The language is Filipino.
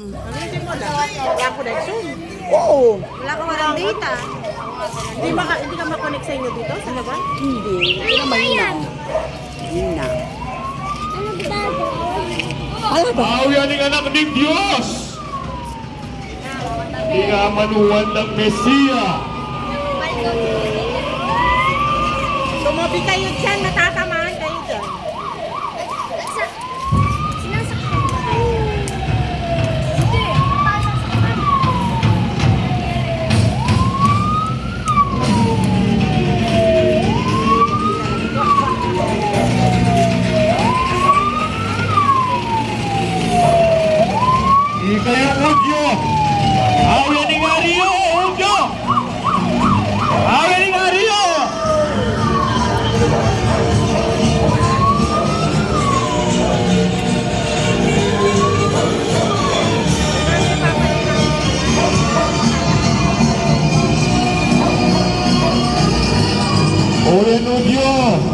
Hindi mo na. Wala ko na Zoom. Oo. Wala ka walang data. Hindi ka makonect sa inyo dito sa labas? Hindi. Hindi na mahina. Mahina. Ano ba? Awian ng anak ng Diyos! Pinamanuan ng Mesiya! Tumabi kayo dyan, natatamaan kayo dyan. Ikaya Udyo! Awian ng Ariyo! Udyo! Awian ng Ariyo! Oren Udyo!